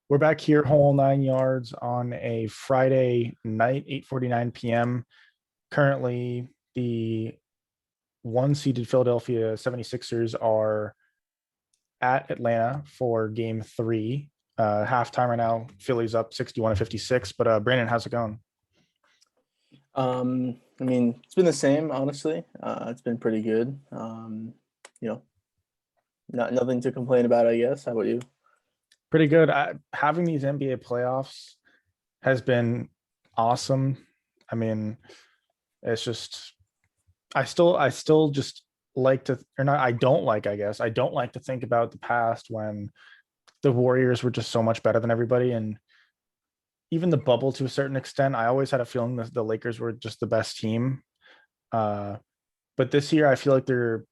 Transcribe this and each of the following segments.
We're back here, whole 9 yards on a Friday night, 8:49 p.m. Currently, the one seeded Philadelphia 76ers are at Atlanta for game three. Halftime right now, Philly's up 61-56. But Brandon, how's it going? I mean, it's been the same, honestly. It's been pretty good. You know, nothing to complain about, I guess. How about you? Pretty good. Having these NBA playoffs has been awesome. I mean, it's just I still just like to, or not, I don't like, I guess. I don't like to think about the past when the Warriors were just so much better than everybody. And even the bubble to a certain extent, I always had a feeling that the Lakers were just the best team. Uh, but this year, I feel like there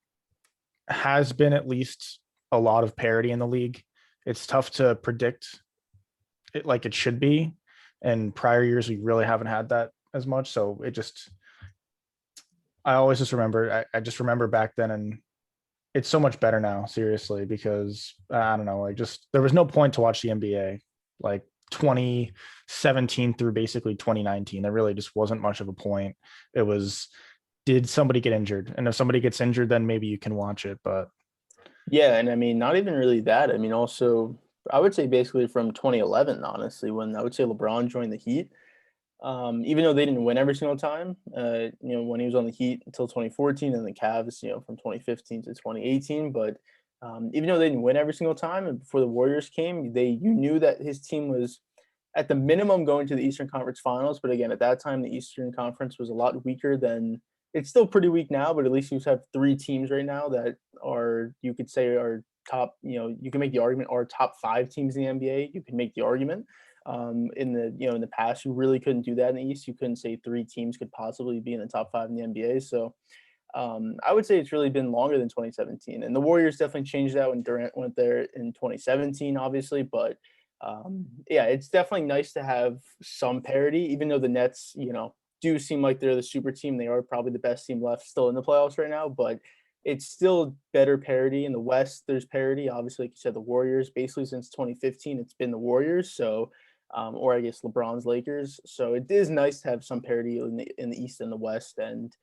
has been at least a lot of parity in the league. It's tough to predict it like it should be. And prior years, we really haven't had that as much. So I always just remember, I just remember back then, and it's so much better now, seriously, because I don't know, like just there was no point to watch the NBA like 2017 through basically 2019. There really just wasn't much of a point. It was, did somebody get injured? And if somebody gets injured, then maybe you can watch it. But Yeah, and I mean, not even really that. I mean, also, I would say basically from 2011, honestly, when I would say LeBron joined the Heat. Even though they didn't win every single time, when he was on the Heat until 2014 and the Cavs, from 2015 to 2018. But even though they didn't win every single time, and before the Warriors came, you knew that his team was at the minimum going to the Eastern Conference Finals. But again, at that time, the Eastern Conference was a lot weaker than it's still pretty weak now. But at least you have three teams right now that are you could say are top. You can make the argument are top five teams in the NBA. You can make the argument in the past, you really couldn't do that in the East. You couldn't say three teams could possibly be in the top five in the NBA. So I would say it's really been longer than 2017. And the Warriors definitely changed that when Durant went there in 2017, obviously. But yeah, it's definitely nice to have some parity, even though the Nets, do seem like they're the super team. They are probably the best team left still in the playoffs right now. But it's still better parity in the West. There's parity, obviously, like you said, the Warriors. Basically, since 2015, it's been the Warriors. So or I guess LeBron's Lakers. So it is nice to have some parity in the East and the West. And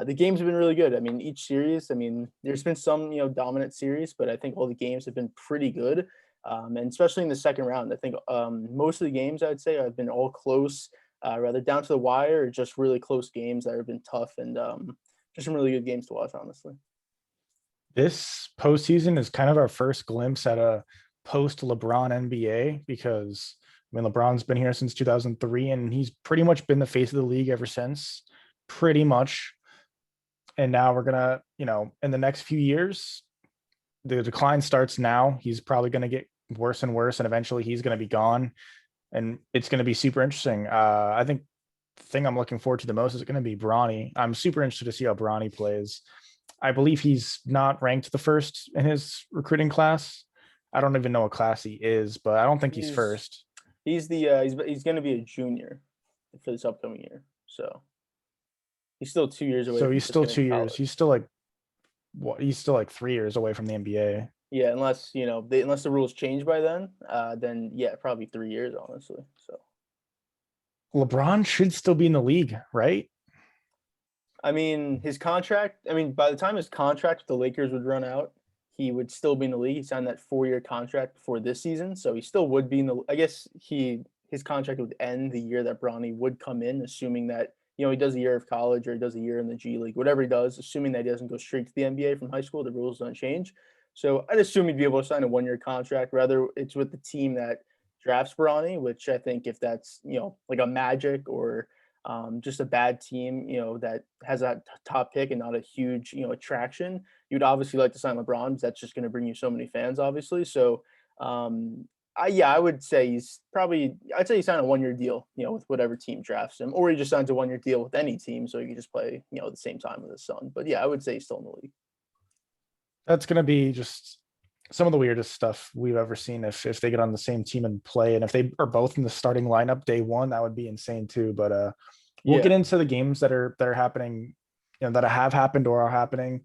the games have been really good. I mean, each series, I mean, there's been some, dominant series, but I think all the games have been pretty good. And especially in the second round, I think most of the games I would say have been all close, rather down to the wire, or just really close games that have been tough and just some really good games to watch, honestly. this postseason is kind of our first glimpse at a post LeBron NBA because I mean LeBron's been here since 2003 and he's pretty much been the face of the league ever since, pretty much. And now we're gonna, in the next few years, the decline starts now. He's probably gonna get worse and worse, and eventually he's gonna be gone. And it's gonna be super interesting. I think the thing I'm looking forward to the most is going to be Bronny. I'm super interested to see how Bronny plays. I believe he's not ranked the first in his recruiting class. I don't even know what class he is, but I don't think he's He's first. he's going to be a junior for this upcoming year. So he's still 2 years away So from he's just still getting two to years. college. He's still like what? He's still like 3 years away from the NBA. Yeah, unless unless the rules change by then yeah, probably 3 years, honestly. So LeBron should still be in the league, right? I mean, his contract. I mean, by the time his contract with the Lakers would run out, he would still be in the league. He signed that 4 year contract before this season, so he still would be in the. I guess his contract would end the year that Bronny would come in, assuming that he does a year of college or he does a year in the G League, whatever he does, assuming that he doesn't go straight to the NBA from high school. The rules don't change, so I'd assume he'd be able to sign a 1 year contract. Rather, it's with the team that drafts Bronny, which I think if that's like a Magic or just a bad team, that has a top pick and not a huge, attraction. You'd obviously like to sign LeBron because that's just going to bring you so many fans, obviously. So, yeah, I would say I'd say he signed a 1 year deal, with whatever team drafts him, or he just signs a 1 year deal with any team so he can just play, at the same time with his son. But yeah, I would say he's still in the league. That's going to be just some of the weirdest stuff we've ever seen. If they get on the same team and play, and if they are both in the starting lineup day one, that would be insane too. But we'll get Yeah. into the games that are happening, that have happened or are happening.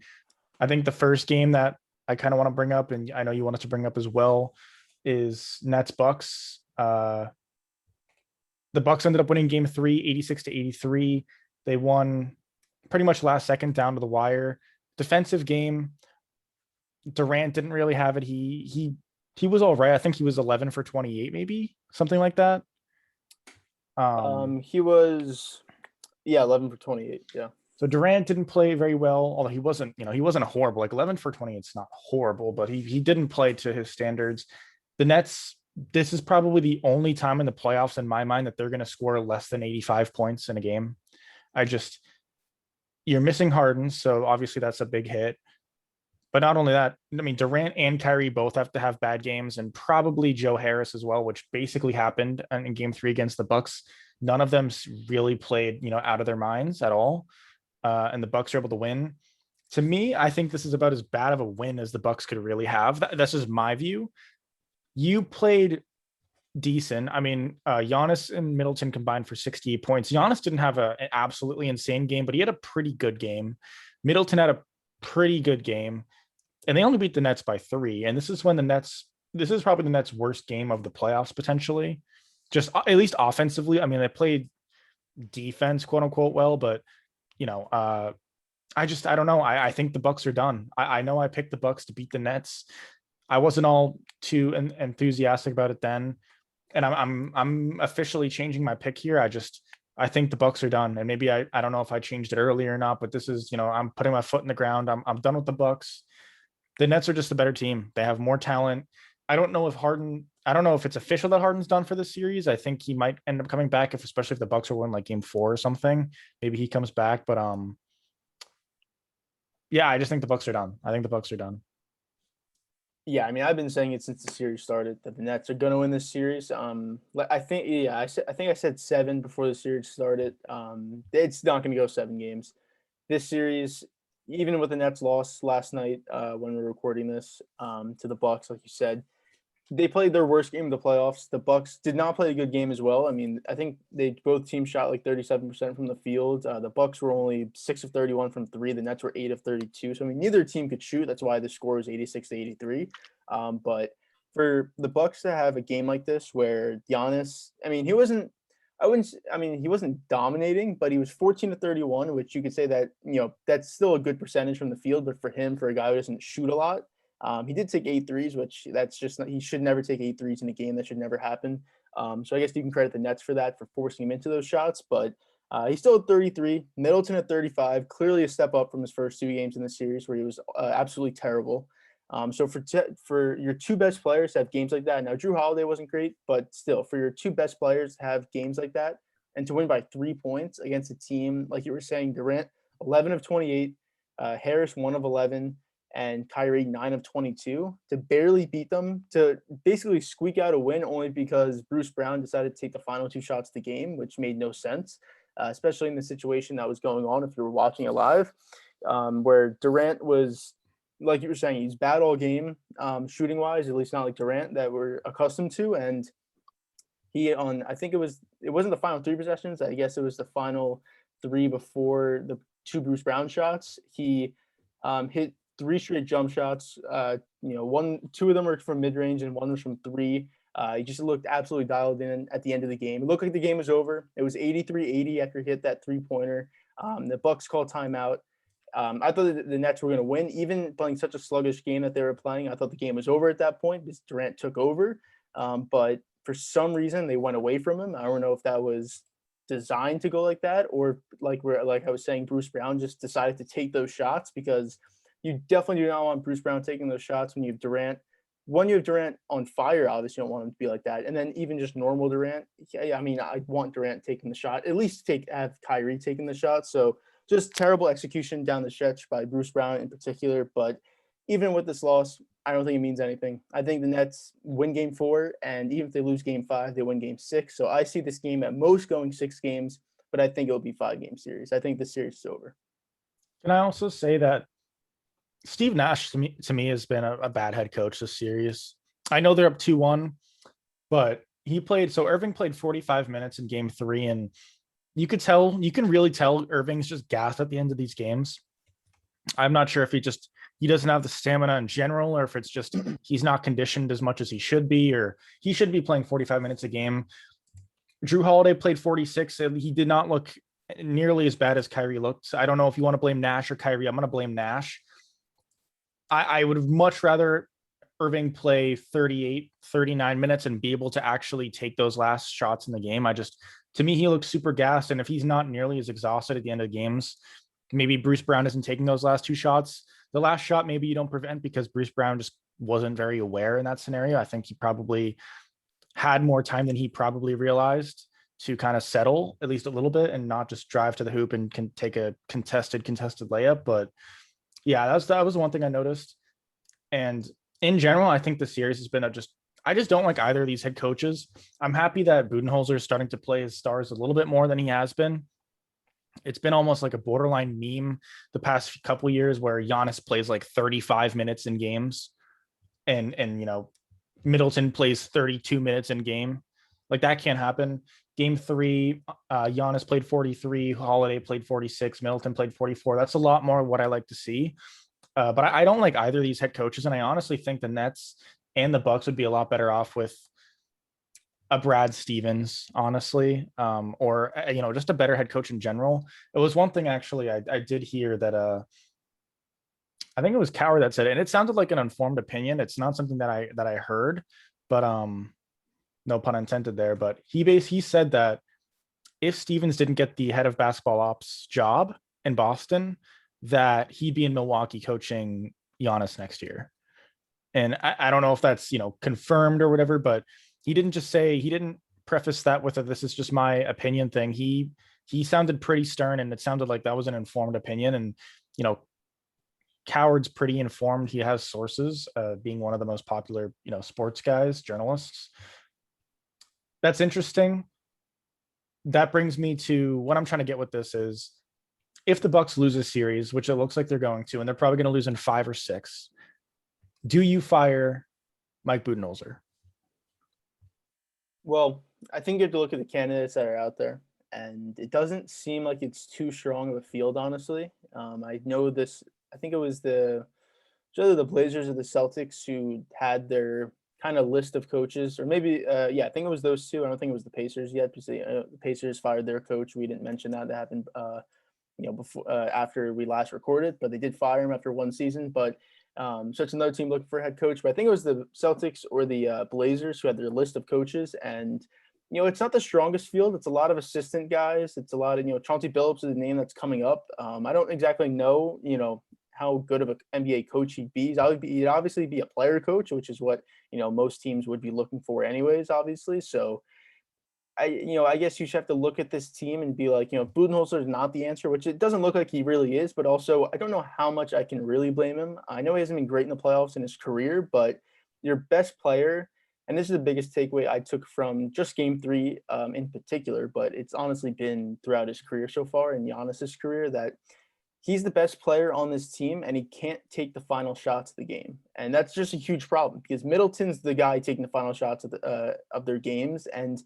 I think the first game that I kind of want to bring up, and I know you want us to bring up as well, is Nets Bucks. Uh, the Bucks ended up winning game 3, 86-83. They won pretty much last second down to the wire. Defensive game. Durant didn't really have it. He was all right. I think he was 11 for 28, maybe something like that. He was, yeah, 11 for 28. Yeah. So Durant didn't play very well, although he wasn't, he wasn't horrible. Like 11 for 20, it's not horrible, but he didn't play to his standards. The Nets, this is probably the only time in the playoffs in my mind that they're going to score less than 85 points in a game. You're missing Harden, so obviously that's a big hit. But not only that, I mean, Durant and Kyrie both have to have bad games, and probably Joe Harris as well, which basically happened in game 3 against the Bucks. None of them really played, out of their minds at all. And the Bucks are able to win. To me, I think this is about as bad of a win as the Bucks could really have. That's just my view. You played decent. I mean, Giannis and Middleton combined for 68 points. Giannis didn't have an absolutely insane game, but he had a pretty good game. Middleton had a pretty good game, and they only beat the Nets by 3. And this is probably the Nets' worst game of the playoffs, potentially. Just at least offensively. I mean, they played defense, quote unquote, well, but I don't know. I think the Bucks are done. I know I picked the Bucks to beat the Nets. I wasn't all too enthusiastic about it then, and I'm officially changing my pick here. I think the Bucks are done, and maybe I don't know if I changed it earlier or not, but this is, I'm putting my foot in the ground. I'm done with the Bucks. The Nets are just a better team. They have more talent. I don't know if it's official that Harden's done for this series. I think he might end up coming back, especially if the Bucks are winning like game 4 or something. Maybe he comes back, but yeah, I just think the Bucks are done. I think the Bucks are done. Yeah, I mean, I've been saying it since the series started that the Nets are going to win this series. I think, I think I said 7 before the series started. It's not going to go 7 games. This series, even with the Nets loss last night when we were recording this to the Bucks, like you said, they played their worst game of the playoffs. The Bucks did not play a good game as well. I mean, I think both teams shot like 37% from the field. The Bucks were only 6 of 31 from 3. The Nets were 8 of 32. So I mean, neither team could shoot. That's why the score was 86-83. But for the Bucks to have a game like this where Giannis, I mean, he wasn't dominating, but he was 14 to 31, which you could say that, that's still a good percentage from the field. But for a guy who doesn't shoot a lot, he did take 8 threes, which he should never take 8 threes in a game. That should never happen. So I guess you can credit the Nets for that, for forcing him into those shots. But he's still at 33, Middleton at 35, clearly a step up from his first 2 games in the series where he was absolutely terrible. So for your 2 best players to have games like that, now Drew Holiday wasn't great, but still, for your 2 best players to have games like that and to win by 3 points against a team, like you were saying, Durant, 11 of 28, Harris, 1 of 11, and Kyrie, 9 of 22, to barely beat them, to basically squeak out a win only because Bruce Brown decided to take the final 2 shots of the game, which made no sense, especially in the situation that was going on if you were watching it live, where Durant was, like you were saying, he's bad all game, shooting wise, at least not like Durant that we're accustomed to. And I think it wasn't the final 3 possessions. I guess it was the final 3 before the 2 Bruce Brown shots. He hit 3 straight jump shots. 2 of them were from mid range and 1 was from 3. He just looked absolutely dialed in at the end of the game. It looked like the game was over. It was 83-80 after he hit that 3-pointer. The Bucks called timeout. I thought the Nets were going to win, even playing such a sluggish game that they were playing. I thought the game was over at that point because Durant took over. But for some reason, they went away from him. I don't know if that was designed to go like that, or like I was saying, Bruce Brown just decided to take those shots, because you definitely do not want Bruce Brown taking those shots when you have Durant. When you have Durant on fire, obviously you don't want him to be like that. And then even just normal Durant, I mean, I want Durant taking the shot, at least have Kyrie taking the shot. So just terrible execution down the stretch by Bruce Brown in particular. But even with this loss, I don't think it means anything. I think the Nets win game 4, and even if they lose game 5, they win game 6. So I see this game at most going 6 games, but I think it'll be 5-game series. I think the series is over. Can I also say that Steve Nash to me has been a bad head coach this series? I know they're up 2-1, but Irving played 45 minutes in game 3, and you can really tell Irving's just gassed at the end of these games. I'm not sure if he he doesn't have the stamina in general, or if it's just he's not conditioned as much as he should be, or he should be playing 45 minutes a game. Drew Holiday played 46. He did not look nearly as bad as Kyrie looked. I don't know if you want to blame Nash or Kyrie. I'm going to blame Nash. I would have much rather Irving play 38, 39 minutes and be able to actually take those last shots in the game. To me, he looks super gassed. And if he's not nearly as exhausted at the end of games, maybe Bruce Brown isn't taking those last two shots. The last shot, maybe you don't prevent because Bruce Brown just wasn't very aware in that scenario. I think he probably had more time than he probably realized to kind of settle at least a little bit and not just drive to the hoop and can take a contested layup. But yeah, that was one thing I noticed. And in general, I think the series has been I just don't like either of these head coaches. I'm happy that Budenholzer is starting to play his stars a little bit more than he has been. It's been almost like a borderline meme the past couple of years where Giannis plays like 35 minutes in games and Middleton plays 32 minutes in game. Like that can't happen. Game 3, Giannis played 43, Holiday played 46, Middleton played 44. That's a lot more what I like to see. But I don't like either of these head coaches. And I honestly think the Nets and the Bucks would be a lot better off with a Brad Stevens, honestly, or just a better head coach in general. It was one thing actually I did hear that I think it was Cowherd that said it, and it sounded like an informed opinion. It's not something that I heard, but no pun intended there. But he said that if Stevens didn't get the head of basketball ops job in Boston, that he'd be in Milwaukee coaching Giannis next year. And I don't know if that's confirmed or whatever, but he didn't preface that with this is just my opinion thing. He sounded pretty stern, and it sounded like that was an informed opinion. And Cowherd's pretty informed. He has sources, being one of the most popular sports guys, journalists. That's interesting. That brings me to what I'm trying to get with this is if the Bucks lose a series, which it looks like they're going to, and they're probably going to lose in 5 or 6, do you fire Mike Budenholzer? Well, I think you have to look at the candidates that are out there, and it doesn't seem like it's too strong of a field, honestly. I know this. I think it was either the Blazers or the Celtics who had their kind of list of coaches, or maybe, I think it was those two. I don't think it was the Pacers yet because the Pacers fired their coach. We didn't mention that happened, before after we last recorded, but they did fire him after one season. But so it's another team looking for a head coach. But I think it was the Celtics or the Blazers who had their list of coaches, and it's not the strongest field. It's a lot of assistant guys. It's a lot of Chauncey Billups is a name that's coming up. I don't exactly know how good of an NBA coach he'd be. He'd obviously be a player coach, which is what most teams would be looking for anyways, obviously. So I guess you should have to look at this team and be like, Budenholzer is not the answer, which it doesn't look like he really is, but also I don't know how much I can really blame him. I know he hasn't been great in the playoffs in his career, but your best player, and this is the biggest takeaway I took from just game 3 in particular, but it's honestly been throughout his career so far in Giannis's career that he's the best player on this team and he can't take the final shots of the game. And that's just a huge problem because Middleton's the guy taking the final shots of their games. And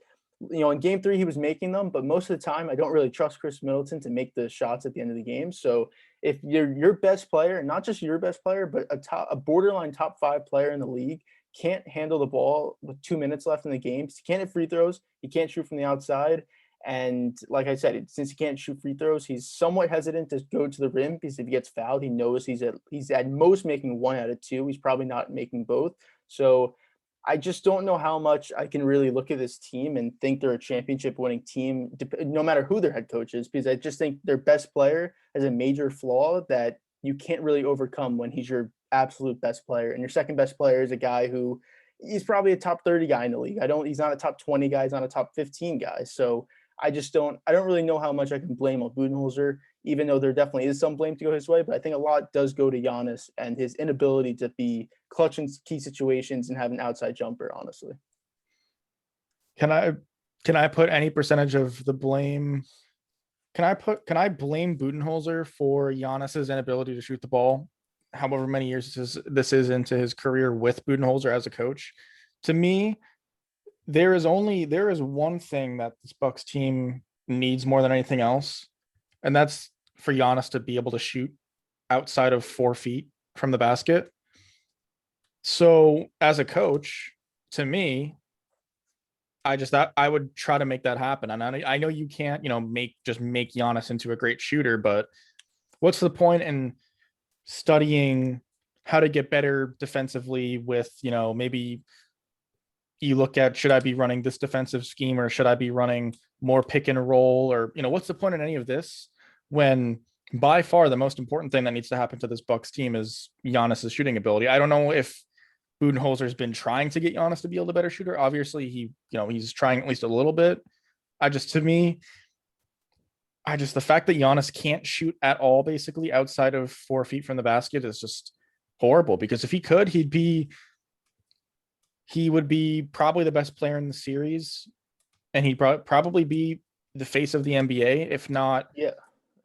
in game 3, he was making them, but most of the time I don't really trust Chris Middleton to make the shots at the end of the game. So if your best player, not just your best player, but a borderline top 5 player in the league can't handle the ball with 2 minutes left in the game, he can't hit free throws, he can't shoot from the outside. And like I said, since he can't shoot free throws, he's somewhat hesitant to go to the rim because if he gets fouled, he knows he's at most making 1 out of 2. He's probably not making both. So I just don't know how much I can really look at this team and think they're a championship winning team, no matter who their head coach is, because I just think their best player has a major flaw that you can't really overcome when he's your absolute best player. And your second best player is a guy who he's probably a top 30 guy in the league. He's not a top 20 guy. He's not a top 15 guy. So I don't really know how much I can blame on Budenholzer, even though there definitely is some blame to go his way. But I think a lot does go to Giannis and his inability to be clutch in key situations and have an outside jumper, honestly. Can I put any percentage of the blame? Can I blame Budenholzer for Giannis's inability to shoot the ball? However many years this is into his career with Budenholzer as a coach. To me, there is one thing that this Bucks team needs more than anything else, and that's for Giannis to be able to shoot outside of 4 feet from the basket. So as a coach, to me, I would try to make that happen. And I know you can't, make Giannis into a great shooter, but what's the point in studying how to get better defensively with, maybe you look at, should I be running this defensive scheme or should I be running more pick and roll, or, what's the point in any of this when by far the most important thing that needs to happen to this Bucks team is Giannis's shooting ability. I don't know if Budenholzer's been trying to get Giannis to be a little better shooter. Obviously, he's trying at least a little bit. To me, the fact that Giannis can't shoot at all, basically outside of 4 feet from the basket, is just horrible. Because if he could, he would be probably the best player in the series, and he'd probably be the face of the NBA. If not, Yeah,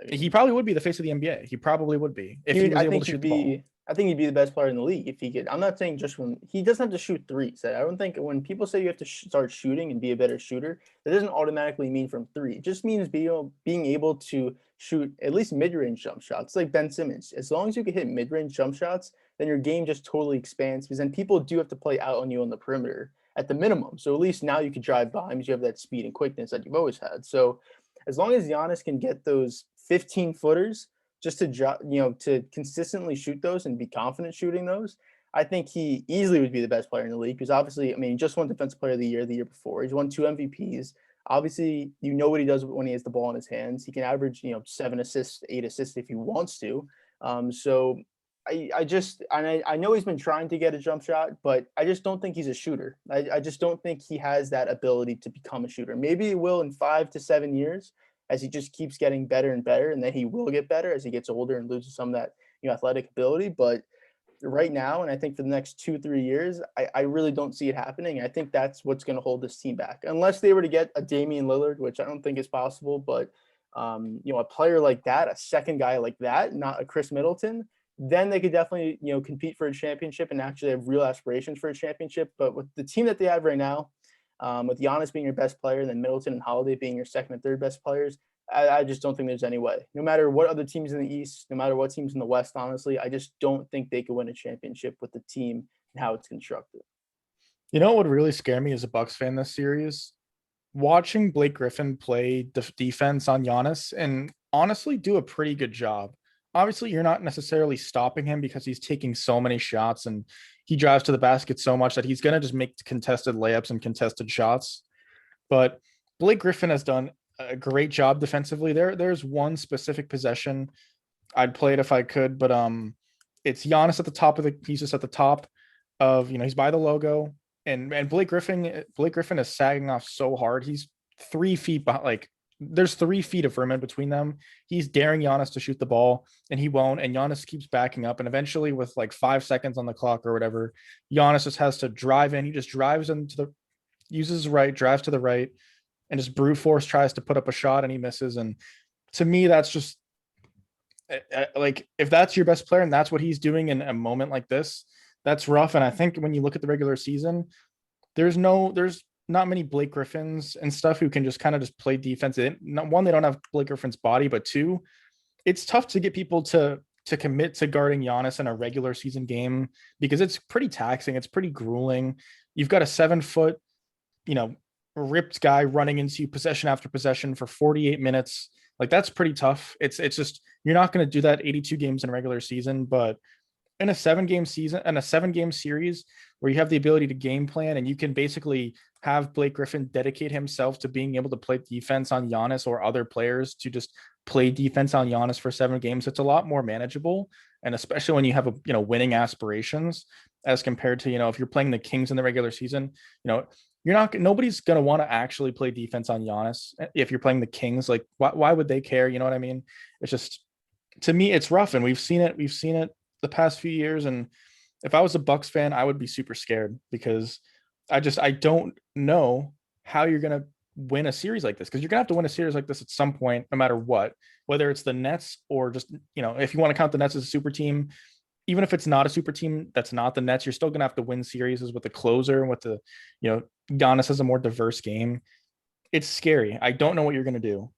he probably would be the face of the NBA. He probably would be if he was able to shoot the ball. I think he'd be the best player in the league if he could. I'm not saying just when he doesn't have to shoot threes. I don't think when people say you have to start shooting and be a better shooter, that doesn't automatically mean from three. It just means being able to shoot at least mid-range jump shots, like Ben Simmons. As long as you can hit mid-range jump shots, then your game just totally expands, because then people do have to play out on you on the perimeter at the minimum. So at least now you can drive by because you have that speed and quickness that you've always had. So as long as Giannis can get those 15 footers, just to consistently shoot those and be confident shooting those, I think he easily would be the best player in the league. Because obviously, he just won Defensive Player of the year before. He's won 2 MVPs. Obviously, what he does when he has the ball in his hands. He can average 7 assists, 8 assists if he wants to. So I know he's been trying to get a jump shot, but I just don't think he's a shooter. I just don't think he has that ability to become a shooter. Maybe he will in 5 to 7 years, as he just keeps getting better and better, and then he will get better as he gets older and loses some of that athletic ability. But right now, and I think for the next 2-3 years, I really don't see it happening. I think that's what's going to hold this team back, unless they were to get a Damian Lillard, which I don't think is possible. But a player like that, a second guy like that, not a Chris Middleton, then they could definitely compete for a championship and actually have real aspirations for a championship. But with the team that they have right now, with Giannis being your best player and then Middleton and Holiday being your second and third best players, I just don't think there's any way. No matter what other teams in the East, no matter what teams in the West, honestly, I just don't think they could win a championship with the team and how it's constructed. What would really scare me as a Bucks fan this series? Watching Blake Griffin play defense on Giannis and honestly do a pretty good job. Obviously, you're not necessarily stopping him because he's taking so many shots and he drives to the basket so much that he's going to just make contested layups and contested shots. But Blake Griffin has done a great job defensively. There's one specific possession I'd play it if I could, but it's Giannis at the top of he's just at the top of, he's by the logo, and Blake Griffin is sagging off so hard. He's 3 feet behind, there's 3 feet of room in between them. He's daring Giannis to shoot the ball and he won't. And Giannis keeps backing up. And eventually with 5 seconds on the clock or whatever, Giannis just has to drive in. He just drives uses his right, drives to the right, and just brute force tries to put up a shot and he misses. And to me, that's just if that's your best player and that's what he's doing in a moment like this, that's rough. And I think when you look at the regular season, there's not many Blake Griffins and stuff who can just kind of just play defense. One, they don't have Blake Griffin's body, but 2, it's tough to get people to commit to guarding Giannis in a regular season game because it's pretty taxing. It's pretty grueling. You've got a 7-foot, ripped guy running into you possession after possession for 48 minutes. That's pretty tough. It's just, you're not going to do that 82 games in a regular season, but in a 7-game season and a 7-game series where you have the ability to game plan and you can basically have Blake Griffin dedicate himself to being able to play defense on Giannis or other players to just play defense on Giannis for 7 games, it's a lot more manageable. And especially when you have winning aspirations as compared to, if you're playing the Kings in the regular season, nobody's going to want to actually play defense on Giannis. If you're playing the Kings, why would they care? You know what I mean? It's just, to me, it's rough. And we've seen it the past few years. And if I was a Bucks fan, I would be super scared because I don't know how you're going to win a series like this, because you're going to have to win a series like this at some point, no matter what, whether it's the Nets or just, if you want to count the Nets as a super team, even if it's not a super team, that's not the Nets, you're still going to have to win series with the closer and with the, Giannis has a more diverse game. It's scary. I don't know what you're going to do.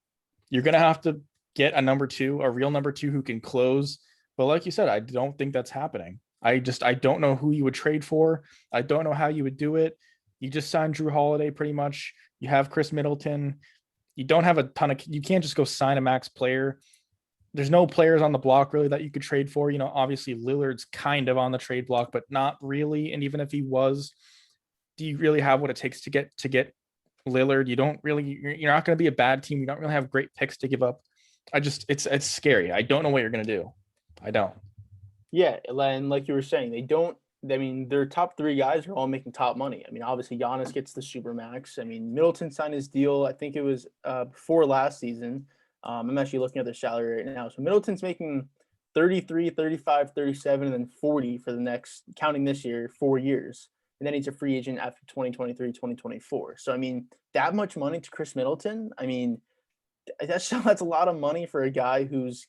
You're going to have to get a real number two who can close But like you said, I don't think that's happening. I don't know who you would trade for. I don't know how you would do it. You just signed Drew Holiday pretty much. You have Chris Middleton. You don't have a ton of, you can't just go sign a max player. There's no players on the block really that you could trade for. You know, obviously Lillard's kind of on the trade block, but not really. And even if he was, do you really have what it takes to get Lillard? You don't really, you're not going to be a bad team. You don't really have great picks to give up. It's scary. I don't know what you're going to do. I don't. Yeah, and like you were saying, they don't. I mean, their top three guys are all making top money. I mean, obviously Giannis gets the super max. I mean, Middleton signed his deal. I think it was before last season. I'm actually looking at their salary right now. So Middleton's making 33, 35, 37, and then 40 for the next, counting this year, 4 years. And then he's a free agent after 2023, 2024. So I mean, that much money to Chris Middleton. I mean, that's a lot of money for a guy who's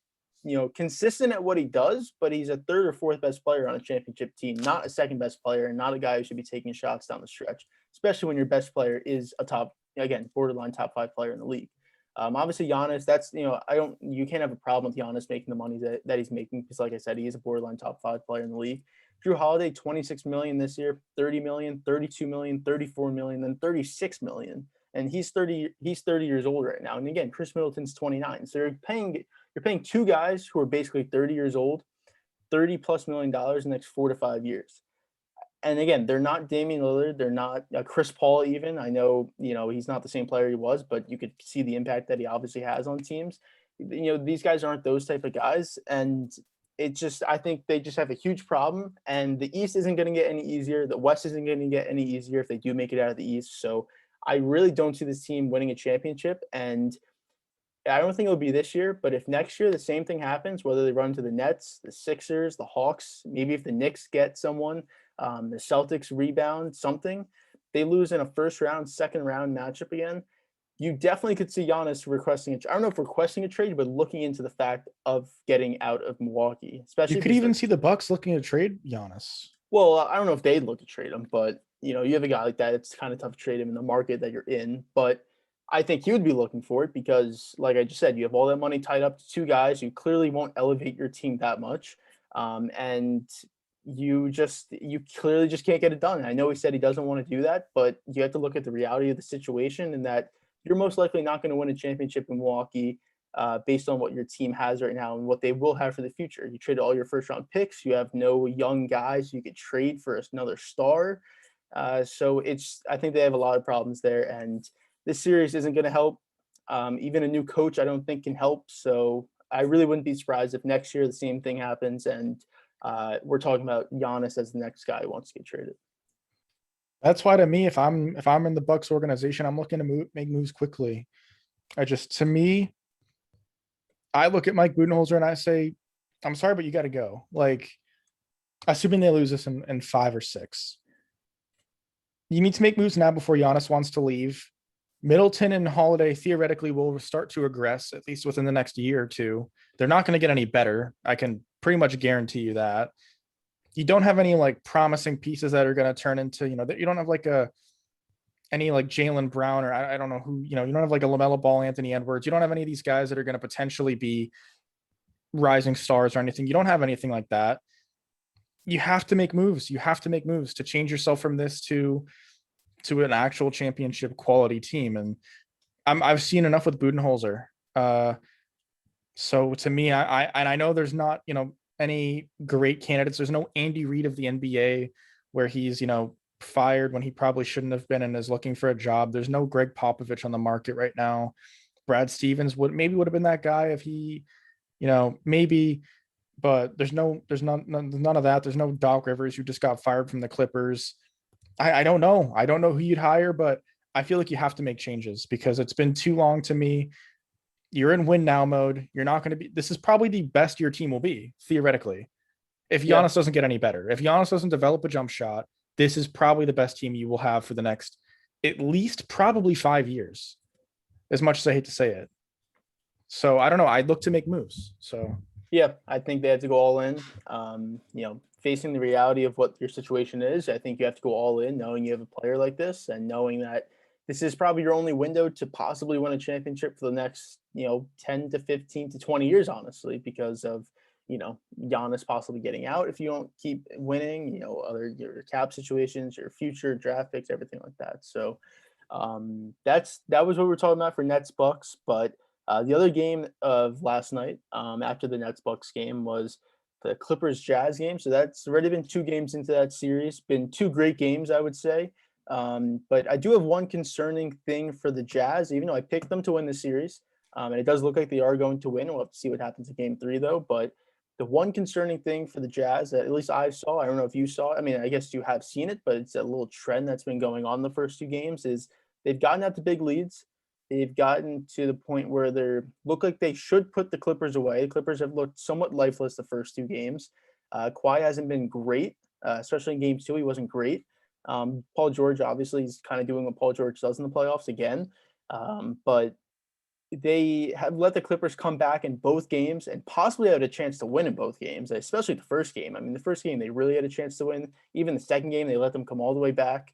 consistent at what he does, but he's a third or fourth best player on a championship team, not a second best player, and not a guy who should be taking shots down the stretch, especially when your best player is a top, again, borderline top 5 player in the league. Obviously Giannis, that's, you can't have a problem with Giannis making the money that he's making, because like I said, he is a borderline top 5 player in the league. Drew Holiday, 26 million this year, 30 million, 32 million, 34 million, then 36 million. And he's 30 years old right now. And again, Chris Middleton's 29. So you're paying two guys who are basically 30 years old, $30+ million in the next 4 to 5 years. And again, they're not Damian Lillard. They're not Chris Paul even. I know, he's not the same player he was, but you could see the impact that he obviously has on teams. These guys aren't those type of guys. And I think they just have a huge problem. And the East isn't going to get any easier. The West isn't going to get any easier if they do make it out of the East. So I really don't see this team winning a championship. And I don't think it'll be this year, but if next year the same thing happens, whether they run to the Nets, the Sixers, the Hawks, maybe if the Knicks get someone, the Celtics rebound something, they lose in a first round, second round matchup again, you definitely could see Giannis requesting I don't know if requesting a trade, but looking into the fact of getting out of Milwaukee, You especially could even see the Bucks looking to trade Giannis. well, I don't know if they'd look to trade him, but you have a guy like that, it's kind of tough to trade him in the market that you're in. But I think he would be looking for it because, like I just said, you have all that money tied up to two guys who clearly won't elevate your team that much, and you clearly just can't get it done. I know he said he doesn't want to do that, but you have to look at the reality of the situation and that you're most likely not going to win a championship in Milwaukee. Based on what your team has right now and what they will have for the future. You traded all your first round picks. You have no young guys you could trade for another star. So I think they have a lot of problems there. And this series isn't going to help. Even a new coach, I don't think can help. So I really wouldn't be surprised if next year the same thing happens. And we're talking about Giannis as the next guy who wants to get traded. That's why to me, if I'm in the Bucks organization, I'm looking to make moves quickly. To me, I look at Mike Budenholzer and I say, I'm sorry, but you got to go. Like, assuming they lose this in 5 or 6, you need to make moves now before Giannis wants to leave. Middleton and Holiday theoretically will start to regress, at least within the next year or two. They're not going to get any better. I can pretty much guarantee you that. You don't have any like promising pieces that are going to turn into, you don't have like any like Jaylen Brown or I don't know who, you don't have like a LaMelo Ball, Anthony Edwards. You don't have any of these guys that are going to potentially be rising stars or anything. You don't have anything like that. You have to make moves. You have to make moves to change yourself from this to an actual championship quality team. And I've seen enough with Budenholzer. So to me, I know there's not, any great candidates. There's no Andy Reid of the NBA where he's, fired when he probably shouldn't have been and is looking for a job. There's no Greg Popovich on the market right now. Brad Stevens would have been that guy if he, maybe, but there's none of that. There's no Doc Rivers who just got fired from the Clippers. I don't know. I don't know who you'd hire, but I feel like you have to make changes because it's been too long to me. You're in win now mode. You're not going to be, this is probably the best your team will be theoretically. If Giannis doesn't get any better, if Giannis doesn't develop a jump shot, this is probably the best team you will have for the next at least probably 5 years, as much as I hate to say it. So I don't know. I'd look to make moves. So yeah, I think they have to go all in. Facing the reality of what your situation is, I think you have to go all in, knowing you have a player like this and knowing that this is probably your only window to possibly win a championship for the next, 10 to 15 to 20 years, honestly, because of, Giannis possibly getting out if you don't keep winning, other your cap situations, your future draft picks, everything like that. So that was what we're talking about for Nets Bucks. But the other game of last night, after the Nets Bucks game, was the Clippers Jazz game. So that's already been 2 games into that series. Been 2 great games, I would say. But I do have one concerning thing for the Jazz, even though I picked them to win the series. And it does look like they are going to win. We'll have to see what happens in game 3, though. But the one concerning thing for the Jazz that at least I saw, I don't know if you saw it. I mean, I guess you have seen it, but it's a little trend that's been going on the first 2 games is they've gotten out to big leads. They've gotten to the point where they look like they should put the Clippers away. The Clippers have looked somewhat lifeless the first 2 games. Kawhi hasn't been great, especially in game 2. He wasn't great. Paul George, obviously, is kind of doing what Paul George does in the playoffs again. But they have let the Clippers come back in both games and possibly had a chance to win in both games, especially the first game. I mean, the first game, they really had a chance to win. Even the second game, they let them come all the way back.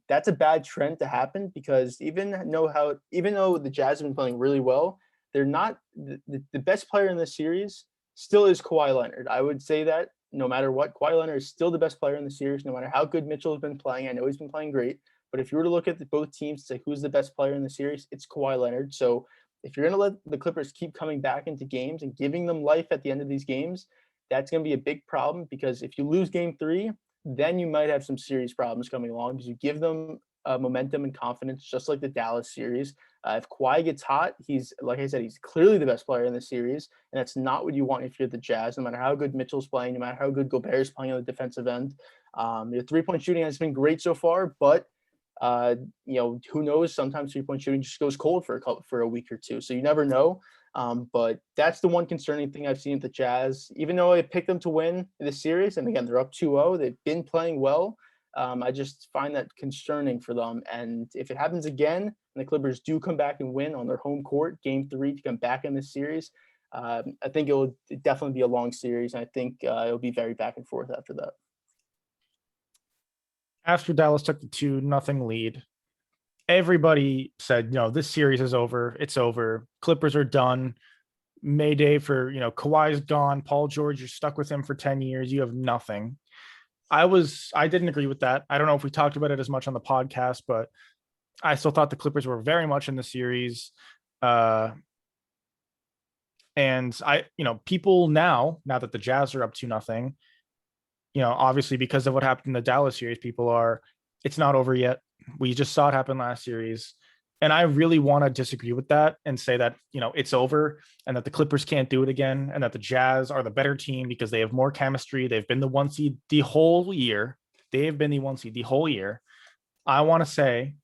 That's a bad trend to happen because even though the Jazz have been playing really well, they're not the best player in this series still is Kawhi Leonard. I would say that no matter what, Kawhi Leonard is still the best player in the series, no matter how good Mitchell has been playing. I know he's been playing great. But if you were to look at both teams to say who's the best player in the series, it's Kawhi Leonard. So if you're going to let the Clippers keep coming back into games and giving them life at the end of these games, that's going to be a big problem because if you lose game 3, then you might have some serious problems coming along because you give them momentum and confidence, just like the Dallas series. If Kawhi gets hot, like I said, he's clearly the best player in the series, and that's not what you want if you're the Jazz. No matter how good Mitchell's playing, no matter how good Gobert is playing on the defensive end, your 3-point shooting has been great so far, but who knows? Sometimes 3-point shooting just goes cold for a week or 2, so you never know. But that's the one concerning thing I've seen with the Jazz. Even though I picked them to win the series, and again they're up 2-0, they've been playing well. I just find that concerning for them. And if it happens again, and the Clippers do come back and win on their home court, game 3 to come back in this series, I think it will definitely be a long series. And I think it'll be very back and forth after that. After Dallas took the 2-0 lead, everybody said, this series is over. It's over. Clippers are done. Mayday for, Kawhi's gone. Paul George, you're stuck with him for 10 years. You have nothing. I didn't agree with that. I don't know if we talked about it as much on the podcast, but I still thought the Clippers were very much in the series. And people now that the Jazz are up 2-0, obviously because of what happened in the Dallas series, it's not over yet. We just saw it happen last series. And I really want to disagree with that and say that, it's over and that the Clippers can't do it again and that the Jazz are the better team because they have more chemistry. They've been the 1 seed the whole year. They have been the 1 seed the whole year. I want to say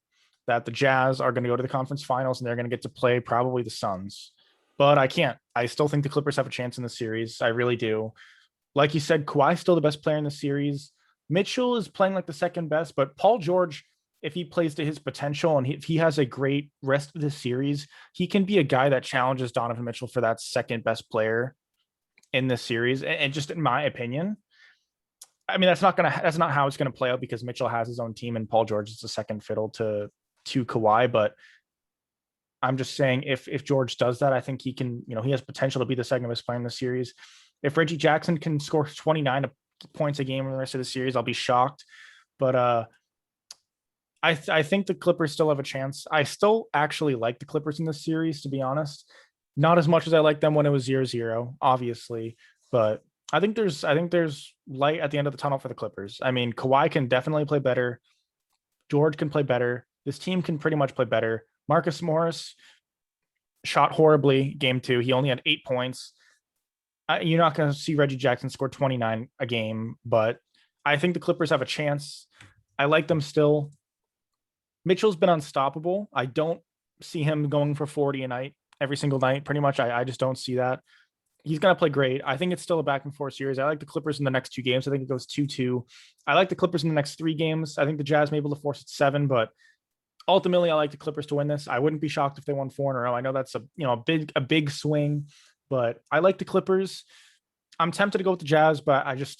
that the Jazz are going to go to the conference finals and they're going to get to play probably the Suns. But I can't. I still think the Clippers have a chance in the series. I really do. Like you said, Kawhi's still the best player in the series. Mitchell is playing like the second best, but Paul George, if he plays to his potential and if he has a great rest of the series, he can be a guy that challenges Donovan Mitchell for that second best player in this series. And just in my opinion, I mean, that's not how it's going to play out because Mitchell has his own team and Paul George is the second fiddle to Kawhi. But I'm just saying if George does that, I think he can, he has potential to be the second best player in the series. If Reggie Jackson can score 29 points a game in the rest of the series, I'll be shocked. But I think the Clippers still have a chance. I still actually like the Clippers in this series, to be honest. Not as much as I liked them when it was 0-0, obviously. But I think there's light at the end of the tunnel for the Clippers. I mean, Kawhi can definitely play better. George can play better. This team can pretty much play better. Marcus Morris shot horribly game 2. He only had 8 points. You're not going to see Reggie Jackson score 29 a game, but I think the Clippers have a chance. I like them still. Mitchell's been unstoppable. I don't see him going for 40 a night every single night, pretty much. I just don't see that. He's going to play great. I think it's still a back and forth series. I like the Clippers in the next 2 games. I think it goes 2-2. I like the Clippers in the next 3 games. I think the Jazz may be able to force it 7, but ultimately I like the Clippers to win this. I wouldn't be shocked if they won 4 in a row. I know that's a big swing, but I like the Clippers. I'm tempted to go with the Jazz, but I don't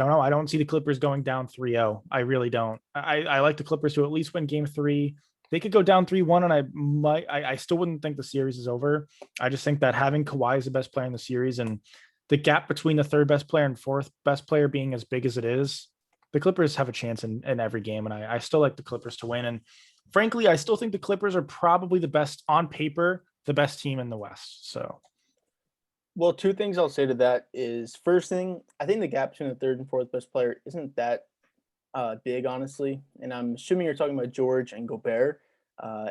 know. I don't see the Clippers going down 3-0. I really don't. I like the Clippers to at least win game 3, they could go down 3-1, and I still wouldn't think the series is over. I just think that having Kawhi as the best player in the series, and the gap between the third best player and fourth best player being as big as it is, the Clippers have a chance in every game. And I still like the Clippers to win. And frankly, I still think the Clippers are probably the best on paper, the best team in the West. So Well, two things I'll say to that is, first thing, I think the gap between the third and fourth best player isn't that big, honestly. And I'm assuming you're talking about George and Gobert.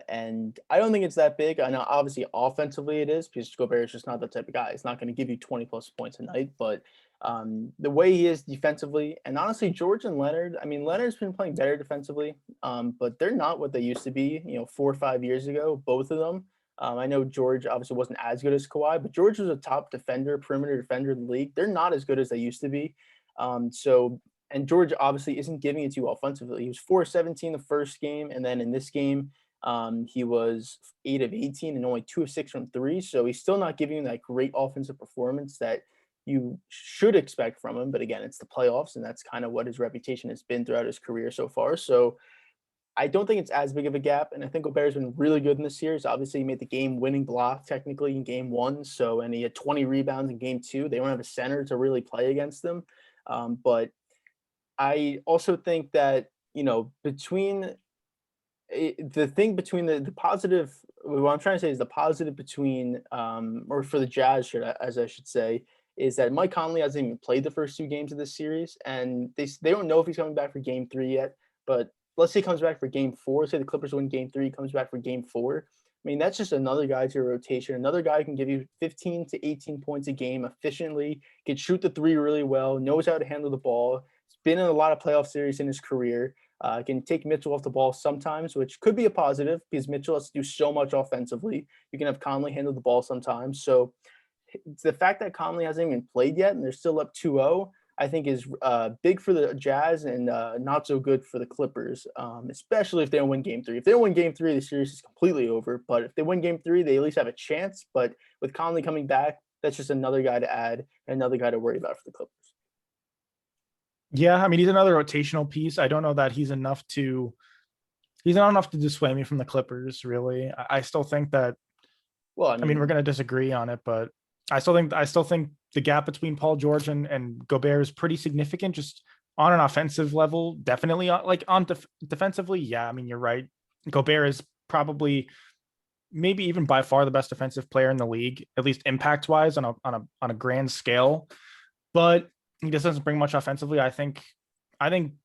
And I don't think it's that big. I know obviously offensively it is, because Gobert is just not that type of guy. He's not going to give you 20 plus points a night, but the way he is defensively, and honestly, George and Leonard, I mean, Leonard's been playing better defensively, but they're not what they used to be, 4 or 5 years ago, both of them. I know George obviously wasn't as good as Kawhi, but George was a top defender, perimeter defender in the league. They're not as good as they used to be. And George obviously isn't giving it to you offensively. He was 4 of 17 the first game, and then in this game, he was 8 of 18 and only 2 of 6 from three. So he's still not giving you that great offensive performance that you should expect from him. But again, it's the playoffs, and that's kind of what his reputation has been throughout his career so far. So I don't think it's as big of a gap, and I think Gobert's been really good in this series. Obviously, he made the game-winning block technically in game one, and he had 20 rebounds in game two. They don't have a center to really play against them, but I also think that between the thing between the positive, what I'm trying to say is the positive between or for the Jazz, as I should say, is that Mike Conley hasn't even played the first two games of this series, and they don't know if he's coming back for game three yet. But let's say he comes back for game four. Say the Clippers win game three, comes back for game four. I mean, that's just another guy to your rotation. Another guy who can give you 15 to 18 points a game efficiently, can shoot the three really well, knows how to handle the ball. He's been in a lot of playoff series in his career. Can take Mitchell off the ball sometimes, which could be a positive because Mitchell has to do so much offensively. You can have Conley handle the ball sometimes. So the fact that Conley hasn't even played yet and they're still up 2-0, I think is big for the Jazz and not so good for the Clippers, especially if they don't win game three. If they don't win game three, the series is completely over. But if they win game three, they at least have a chance. But with Conley coming back, that's just another guy to add and another guy to worry about for the Clippers. yeah, I mean, he's another rotational piece. I don't know that he's not enough to dissuade me from the Clippers, really. I still think that, Well, I mean, we're going to disagree on it, but I still think the gap between Paul George and Gobert is pretty significant, just on an offensive level. Definitely like on defensively. Yeah. I mean, you're right. Gobert is probably maybe even by far the best defensive player in the league, at least impact wise on a grand scale, but he just doesn't bring much offensively. I think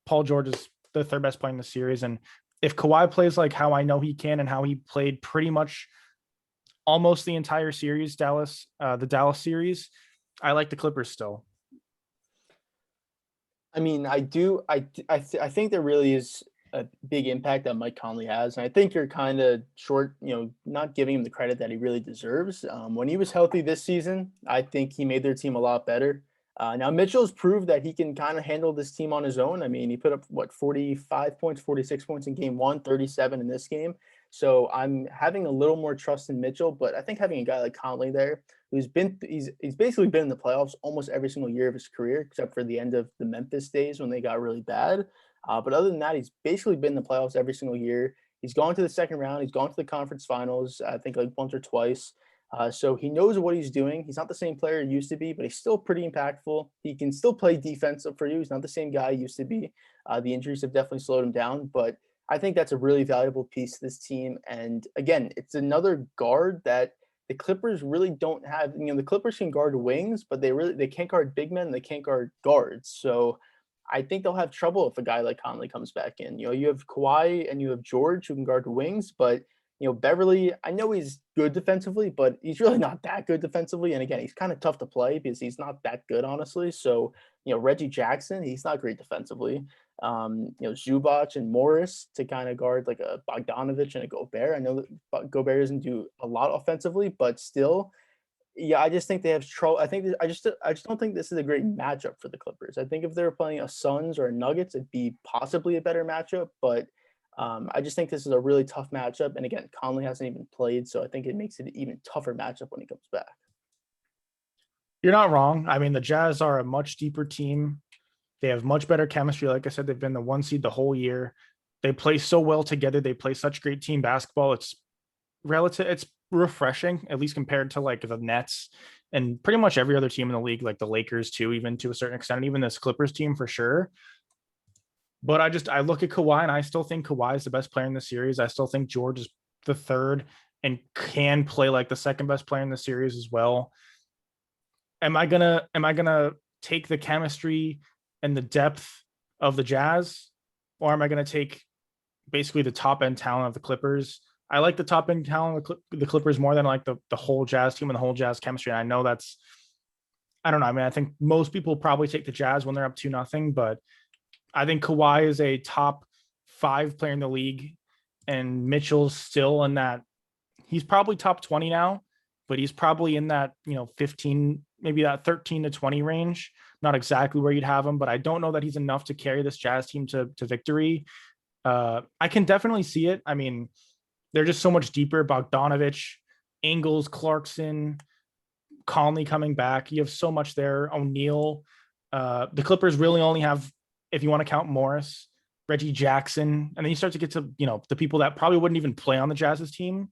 Paul George is the third best player in the series. And if Kawhi plays like how I know he can and how he played pretty much almost the entire series, the Dallas series, I like the Clippers still. I mean, I do. I think there really is a big impact that Mike Conley has, and I think you're kind of short, not giving him the credit that he really deserves. When he was healthy this season, I think he made their team a lot better. Now Mitchell's proved that he can kind of handle this team on his own. I mean, he put up 45 points, 46 points in game one, 37 in this game. So I'm having a little more trust in Mitchell, but I think having a guy like Conley there, he's basically been in the playoffs almost every single year of his career, except for the end of the Memphis days when they got really bad. But other than that, he's basically been in the playoffs every single year. He's gone to the second round. He's gone to the conference finals, I think like once or twice. So he knows what he's doing. He's not the same player he used to be, but he's still pretty impactful. He can still play defense for you. He's not the same guy he used to be. The injuries have definitely slowed him down, but I think that's a really valuable piece to this team. And again, it's another guard that the Clippers really don't have. The Clippers can guard wings, but they can't guard big men. They can't guard guards. So I think they'll have trouble if a guy like Conley comes back in. You have Kawhi and you have George who can guard wings, but Beverly, I know he's good defensively, but he's really not that good defensively. And again, he's kind of tough to play because he's not that good, honestly. So, Reggie Jackson, he's not great defensively. Zubac and Morris to kind of guard like a Bogdanovich and a Gobert. I know that Gobert doesn't do a lot offensively, but still, yeah, I just think they have trouble. I just don't think this is a great matchup for the Clippers. I think if they were playing a Suns or a Nuggets, it'd be possibly a better matchup, but I just think this is a really tough matchup. And again, Conley hasn't even played, so I think it makes it an even tougher matchup when he comes back. You're not wrong. I mean, the Jazz are a much deeper team. They have much better chemistry. Like I said, they've been the one seed the whole year. They play so well together. They play such great team basketball. It's refreshing, at least compared to like the Nets and pretty much every other team in the league, like the Lakers too, even to a certain extent, even this Clippers team for sure. But I look at Kawhi and I still think Kawhi is the best player in the series. I still think George is the third and can play like the second best player in the series as well. Am I gonna take the chemistry and the depth of the Jazz, or am I gonna take basically the top end talent of the Clippers? I like the top end talent of the Clippers more than like the whole Jazz team and the whole Jazz chemistry. And I know that's, I don't know. I mean, I think most people probably take the Jazz when they're up 2-0, but I think Kawhi is a top 5 player in the league, and Mitchell's still in that. He's probably top 20 now, but he's probably in that 15, maybe that 13 to 20 range. Not exactly where you'd have him, but I don't know that he's enough to carry this Jazz team to victory. I can definitely see it. I mean, they're just so much deeper. Bogdanovich, Ingles, Clarkson, Conley coming back. You have so much there. O'Neal. The Clippers really only have, if you want to count Morris, Reggie Jackson, and then you start to get to the people that probably wouldn't even play on the Jazz's team.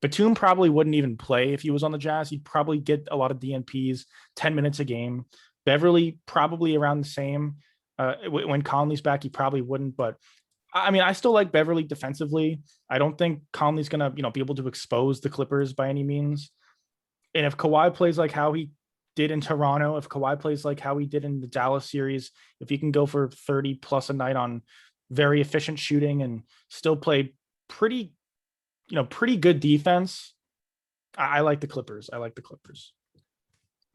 Batum probably wouldn't even play if he was on the Jazz. He'd probably get a lot of DNPs, 10 minutes a game. Beverly probably around the same. When Conley's back, he probably wouldn't. But I mean, I still like Beverly defensively. I don't think Conley's gonna be able to expose the Clippers by any means. And if Kawhi plays like how he did in Toronto, if Kawhi plays like how he did in the Dallas series, if he can go for 30 plus a night on very efficient shooting and still play pretty good defense, I like the Clippers. I like the Clippers.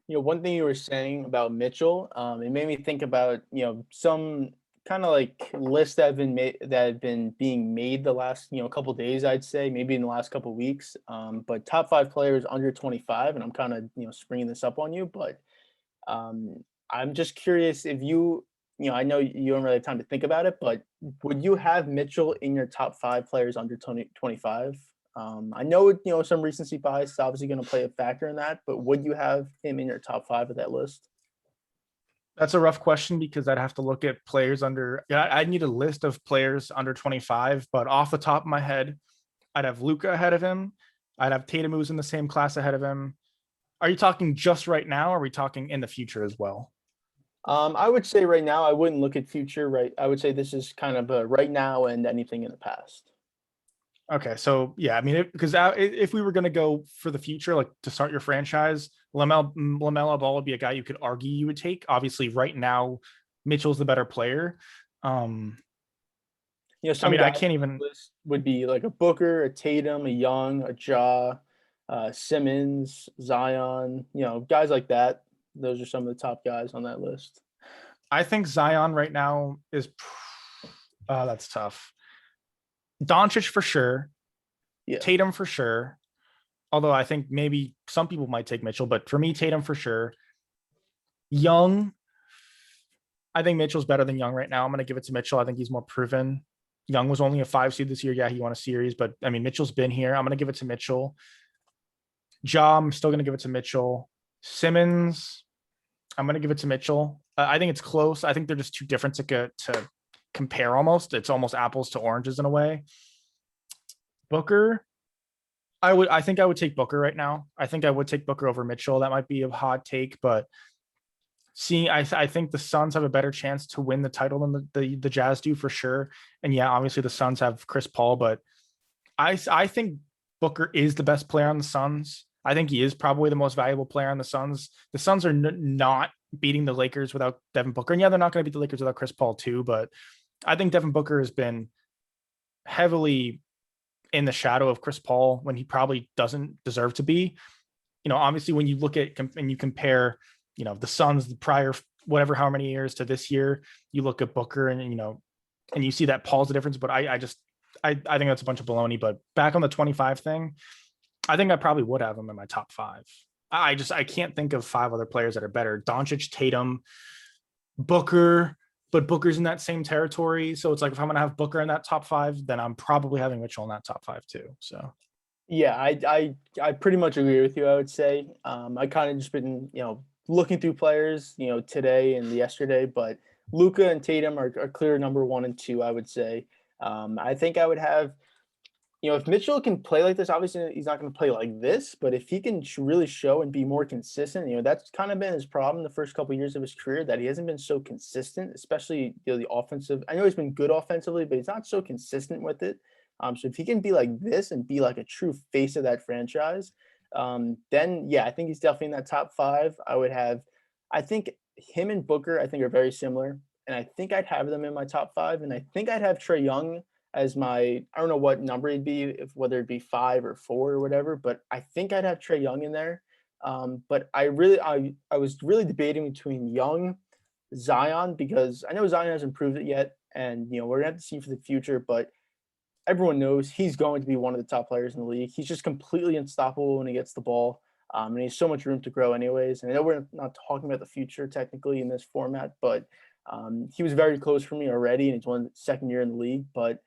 One thing you were saying about Mitchell, it made me think about, some kind of like lists that have been being made the last, couple of days, I'd say, maybe in the last couple of weeks. But top 5 players under 25, and I'm kind of, springing this up on you, but I'm just curious if I know you don't really have time to think about it, but would you have Mitchell in your top 5 players under 25? I know, some recency bias is obviously going to play a factor in that, but would you have him in your top 5 of that list? That's a rough question because I'd have to look at players under. Yeah, I need a list of players under 25, but off the top of my head, I'd have Luka ahead of him. I'd have Tatum, who's in the same class, ahead of him. Are you talking just right now, or are we talking in the future as well? I would say right now, I wouldn't look at future. Right, I would say this is kind of a right now and anything in the past. Okay, so yeah, I mean, because if we were going to go for the future, like to start your franchise, LaMelo Ball would be a guy you could argue you would take. Obviously, right now, Mitchell's the better player. Some I guys can't on even. the list would be like a Booker, a Tatum, a Young, a Ja, Simmons, Zion. Guys like that. Those are some of the top guys on that list. I think Zion right now is. That's tough. Doncic for sure. Yeah. Tatum for sure. Although I think maybe some people might take Mitchell, but for me, Tatum for sure. Young, I think Mitchell's better than Young right now. I'm going to give it to Mitchell. I think he's more proven. Young was only a 5 seed this year. Yeah, he won a series, but I mean, Mitchell's been here. I'm going to give it to Mitchell. Ja, I'm still going to give it to Mitchell. Simmons, I'm going to give it to Mitchell. I think it's close. I think they're just too different to compare almost. It's almost apples to oranges in a way. Booker, I think I would take Booker right now. I think I would take Booker over Mitchell. That might be a hot take, but I think the Suns have a better chance to win the title than the Jazz do for sure. And yeah, obviously the Suns have Chris Paul, but I think Booker is the best player on the Suns. I think he is probably the most valuable player on the Suns. The Suns are not beating the Lakers without Devin Booker. And yeah, they're not going to beat the Lakers without Chris Paul too, but I think Devin Booker has been heavily in the shadow of Chris Paul when he probably doesn't deserve to be. Obviously when you look at and you compare, the Suns, the prior, whatever, how many years to this year, you look at Booker and you see that Paul's the difference, but I think that's a bunch of baloney. But back on the 25 thing, I think I probably would have him in my top 5. I can't think of 5 other players that are better. Doncic, Tatum, Booker, but Booker's in that same territory. So it's like, if I'm going to have Booker in that top 5, then I'm probably having Mitchell in that top 5 too. So. Yeah, I pretty much agree with you. I would say I kind of just been looking through players today and yesterday, but Luka and Tatum are clear number 1 and 2. I would say I think I would have, if Mitchell can play like this, obviously he's not going to play like this, but if he can really show and be more consistent, that's kind of been his problem the first couple of years of his career, that he hasn't been so consistent, especially the offensive. I know he's been good offensively, but he's not so consistent with it. So if he can be like this and be like a true face of that franchise, then yeah, I think he's definitely in that top five. I think him and Booker, I think are very similar, and I think I'd have them in my top five, and I think I'd have Trae Young as my, I don't know what number it'd be, whether it be 5 or 4 or whatever, but I think I'd have Trae Young in there. But I was really debating between Young, Zion, because I know Zion hasn't proved it yet, and we're gonna have to see for the future, but everyone knows he's going to be one of the top players in the league. He's just completely unstoppable when he gets the ball. And he has so much room to grow anyways. And I know we're not talking about the future technically in this format, but he was very close for me already, and he's one second year in the league. But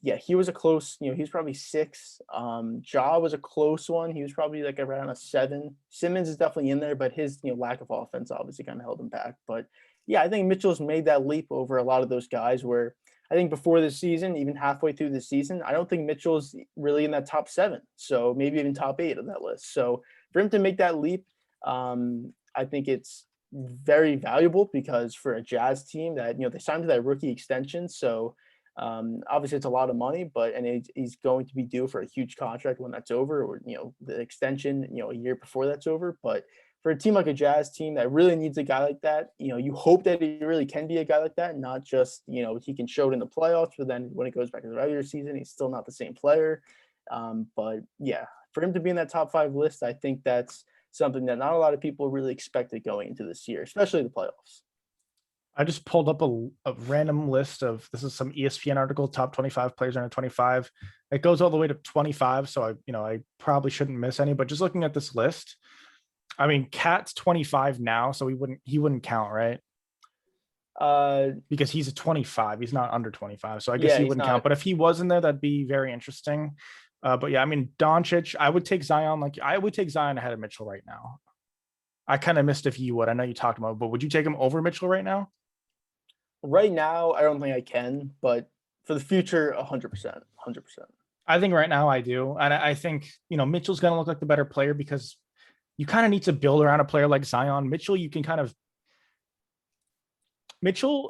yeah, he was a close, he was probably 6. Ja was a close one. He was probably like around a 7. Simmons is definitely in there, but his lack of offense obviously kind of held him back. But yeah, I think Mitchell's made that leap over a lot of those guys where I think before this season, even halfway through the season, I don't think Mitchell's really in that top 7. So maybe even top 8 of that list. So for him to make that leap, I think it's very valuable, because for a Jazz team that, they signed to that rookie extension. So obviously it's a lot of money, but he's going to be due for a huge contract when that's over, or the extension a year before that's over. But for a team like a Jazz team that really needs a guy like that, you hope that he really can be a guy like that, not just he can show it in the playoffs, but then when it goes back to the regular season, he's still not the same player. But yeah, for him to be in that top 5 list, I think that's something that not a lot of people really expected going into this year, especially the playoffs. I just pulled up a random list of, this is some ESPN article, top 25 players under 25. It goes all the way to 25. So I probably shouldn't miss any, but just looking at this list, I mean, Cat's 25 now, so he wouldn't count, right? Because he's a 25, he's not under 25. So I guess Yeah, he he's wouldn't not. count. But if he was in there, that'd be very interesting. But yeah, I mean, Doncic, I would take Zion. Like, I would take Zion ahead of Mitchell right now. I kind of missed if you would. I know you talked about it, but would you take him over Mitchell right now? Right now, I don't think I can, but for the future, 100%, 100%. I think right now I do. And I think, Mitchell's going to look like the better player, because you kind of need to build around a player like Zion. Mitchell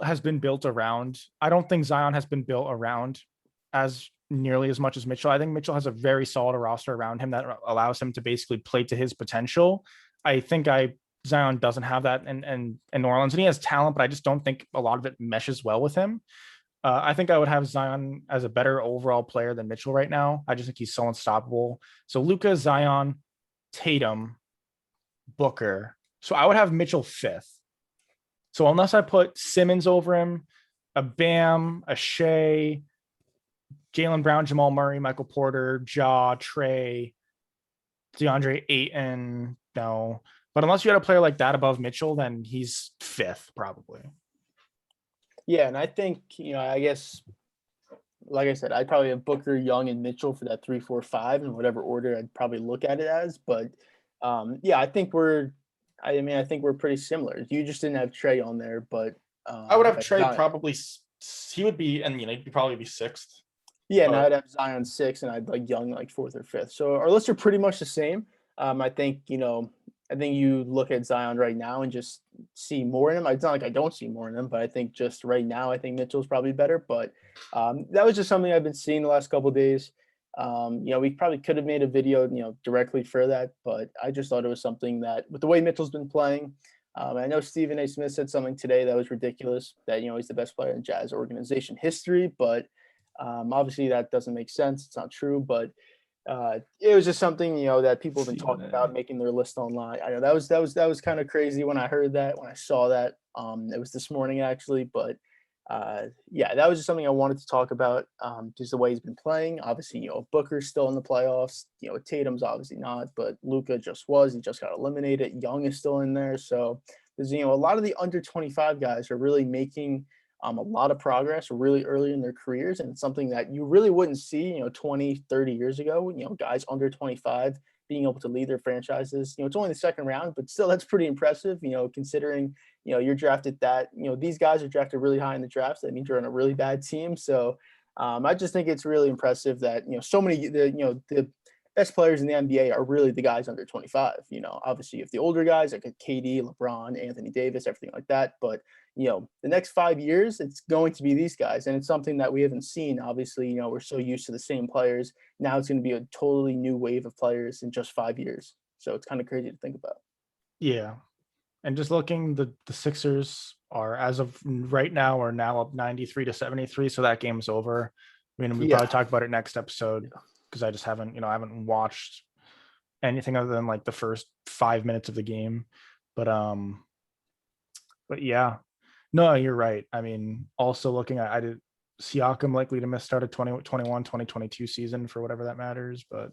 has been built around. I don't think Zion has been built around as nearly as much as Mitchell. I think Mitchell has a very solid roster around him that allows him to basically play to his potential. I think Zion doesn't have that in New Orleans, and he has talent, but I just don't think a lot of it meshes well with him. I think I would have Zion as a better overall player than Mitchell right now. I just think he's so unstoppable. So Luka, Zion, Tatum, Booker. So I would have Mitchell 5th. So unless I put Simmons over him, a Bam, a Shea, Jaylen Brown, Jamal Murray, Michael Porter, Ja, Trey, DeAndre Ayton, no. But unless you had a player like that above Mitchell, then he's 5th probably. Yeah, and I think, I guess, like I said, I'd probably have Booker, Young, and Mitchell for that 3, 4, 5 in whatever order I'd probably look at it as. But yeah, I think we're pretty similar. You just didn't have Trae on there, but I would have Trae probably. He would be, and he'd probably be 6th. Yeah, and I'd have Zion 6, and I'd like Young like 4th or 5th. So our lists are pretty much the same. I think you look at Zion right now and just see more in him. It's not like I don't see more in him, but I think just right now, I think Mitchell's probably better. But that was just something I've been seeing the last couple of days. We probably could have made a video, directly for that, but I just thought it was something that, with the way Mitchell's been playing, I know Stephen A. Smith said something today that was ridiculous, that he's the best player in Jazz organization history, but obviously that doesn't make sense. It's not true, but it was just something that people have been talking about, making their list online. I know that was kind of crazy when I heard that, when I saw that. It was this morning actually, but yeah, that was just something I wanted to talk about. Just the way he's been playing. Obviously, Booker's still in the playoffs. Tatum's obviously not, but Luka just was. He just got eliminated. Young is still in there. So there's a lot of the under 25 guys are really making a lot of progress really early in their careers, and it's something that you really wouldn't see 20, 30 years ago. Guys under 25 being able to lead their franchises. It's only the second round, but still that's pretty impressive, considering you're drafted that, these guys are drafted really high in the drafts. That means you're on a really bad team. So I just think it's really impressive that, so many, the best players in the NBA are really the guys under 25. Obviously you have the older guys like KD, LeBron, Anthony Davis, everything like that. But, the next 5 years, it's going to be these guys. And it's something that we haven't seen. Obviously, we're so used to the same players. Now it's going to be a totally new wave of players in just 5 years. So it's kind of crazy to think about. Yeah. And just looking, the Sixers are, as of right now, are now up 93-73. So that game's over. I mean, we Yeah. probably talk about it next episode because I just haven't, I haven't watched anything other than like the first 5 minutes of the game. But yeah, no, you're right. I mean, also looking at, I did Siakam likely to miss start of 2022 season for whatever that matters. But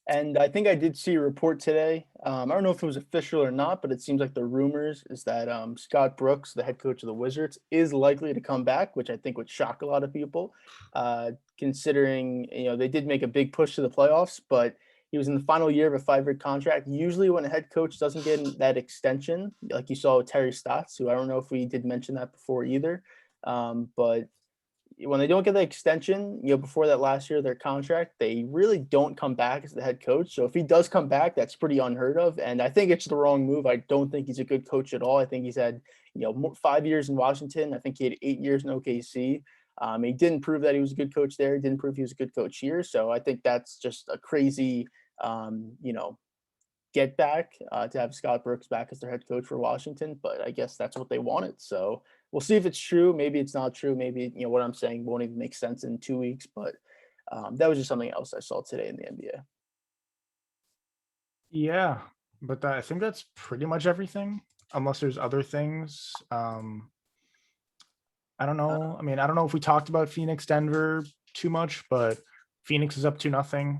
And I think I did see a report today. I don't know if it was official or not, but it seems like the rumors is that Scott Brooks, the head coach of the Wizards, is likely to come back, which I think would shock a lot of people, considering they did make a big push to the playoffs, but he was in the final year of a 5-year contract. Usually, when a head coach doesn't get that extension, like you saw with Terry Stotts, who I don't know if we did mention that before either, but when they don't get the extension, before that last year of their contract, they really don't come back as the head coach. So if he does come back, that's pretty unheard of. And I think it's the wrong move. I don't think he's a good coach at all. I think he's had, 5 years in Washington. I think he had 8 years in OKC. He didn't prove that he was a good coach there. He didn't prove he was a good coach here. So I think that's just a crazy, get back to have Scott Brooks back as their head coach for Washington. But I guess that's what they wanted. So we'll see if it's true. Maybe it's not true. Maybe, what I'm saying won't even make sense in 2 weeks. But that was just something else I saw today in the NBA. yeah, but I think that's pretty much everything, unless there's other things. I don't know. I mean, I don't know if we talked about Phoenix, Denver too much, but Phoenix is up 2-0.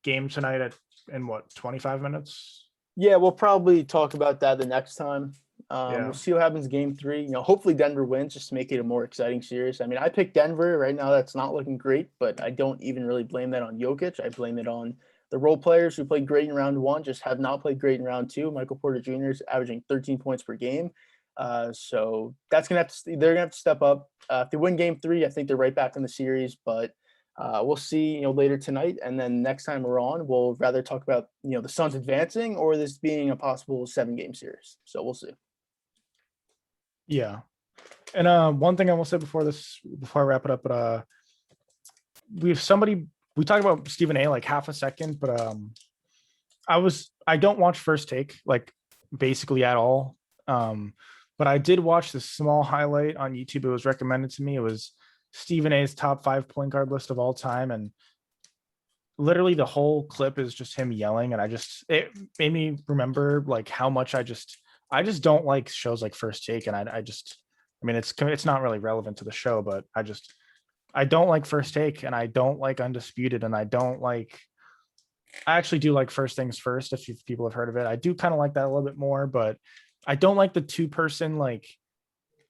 Game tonight in what, 25 minutes? Yeah, we'll probably talk about that the next time. Yeah. We'll see what happens game 3. Hopefully Denver wins just to make it a more exciting series. I mean, I picked Denver right now. That's not looking great, but I don't even really blame that on Jokic. I blame it on the role players who played great in round 1, just have not played great in round 2. Michael Porter Jr. is averaging 13 points per game. So that's they're gonna have to step up. If they win game 3, I think they're right back in the series, but we'll see, later tonight, and then next time we're on, we'll rather talk about, the Suns advancing or this being a possible 7-game series. So we'll see. Yeah. And one thing I will say before I wrap it up, but we talked about Stephen A like half a second, but I don't watch First Take like basically at all. But I did watch this small highlight on YouTube. It was recommended to me. It was Stephen A's top 5 point guard list of all time. And literally the whole clip is just him yelling. And it made me remember like how much I just don't like shows like First Take. And I mean, it's not really relevant to the show, but I don't like First Take, and I don't like Undisputed, and I actually do like First Things First. If people have heard of it, I do kind of like that a little bit more, but I don't like the 2-person, like,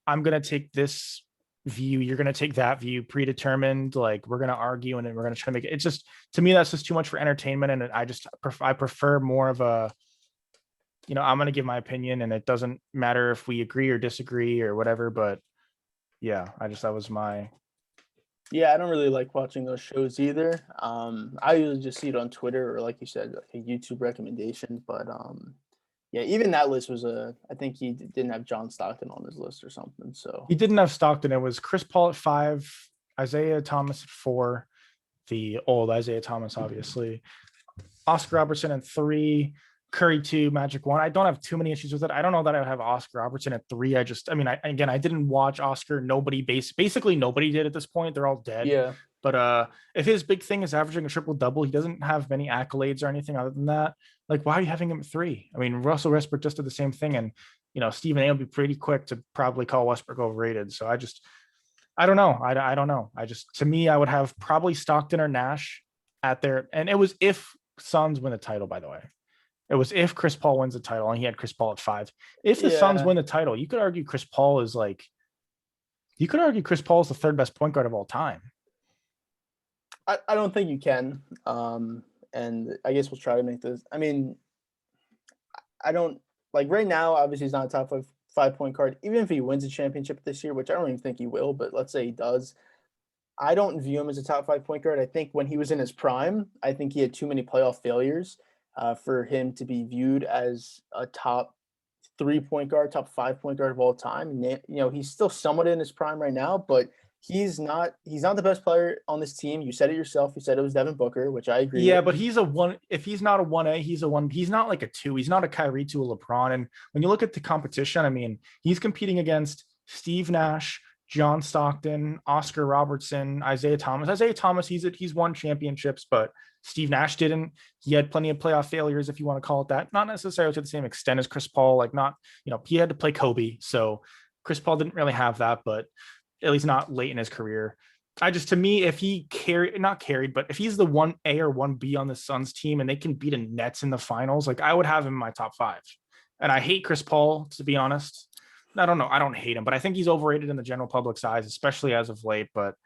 I'm going to take this view, you're going to take that view, predetermined, like we're going to argue and then we're going to try to make it. It's just, to me, that's just too much for entertainment. And I prefer more of a, I'm going to give my opinion, and it doesn't matter if we agree or disagree or whatever. But yeah, that was my. Yeah, I don't really like watching those shows either. I usually just see it on Twitter or, like you said, like a YouTube recommendation. But yeah, even that list was I think he didn't have John Stockton on his list or something. So He didn't have Stockton. It was Chris Paul at 5, Isaiah Thomas at 4, the old Isaiah Thomas, obviously, Oscar Robertson at 3, Curry 2, Magic 1. I don't have too many issues with it. I don't know that I would have Oscar Robertson at 3. I didn't watch Oscar. Basically nobody did at this point. They're all dead. yeah. But if his big thing is averaging a triple-double, he doesn't have many accolades or anything other than that. Like, why are you having him at 3? I mean, Russell Westbrook just did the same thing, and Stephen A will be pretty quick to probably call Westbrook overrated. So I don't know. I don't know. To me, I would have probably Stockton or Nash at there. And it was if Suns win the title, by the way. It was if Chris Paul wins the title, and he had Chris Paul at 5. If the Suns win the title, you could argue Chris Paul is the third best point guard of all time. I don't think you can. And I guess we'll try to make this. I mean, I don't like right now. Obviously, he's not a top 5 point guard. Even if he wins a championship this year, which I don't even think he will, but let's say he does, I don't view him as a top 5 point guard. I think when he was in his prime, I think he had too many playoff failures for him to be viewed as a top 3 point guard, top 5 point guard of all time. He's still somewhat in his prime right now, but he's not the best player on this team. You said it yourself. You said it was Devin Booker, which I agree Yeah, with. but he's a one. If he's not a 1A, he's a one. He's not like a 2. He's not a Kyrie to a LeBron. And when you look at the competition, I mean, he's competing against Steve Nash, John Stockton, Oscar Robertson, Isaiah Thomas. Isaiah Thomas, he's won championships, but Steve Nash didn't. He had plenty of playoff failures, if you want to call it that. Not necessarily to the same extent as Chris Paul. Like not, he had to play Kobe, so Chris Paul didn't really have that, but at least not late in his career. To me, if he not carried, but if he's the 1A or 1B on the Suns team and they can beat a Nets in the finals, like I would have him in my top 5. And I hate Chris Paul, to be honest. I don't know. I don't hate him, but I think he's overrated in the general public's eyes, especially as of late. But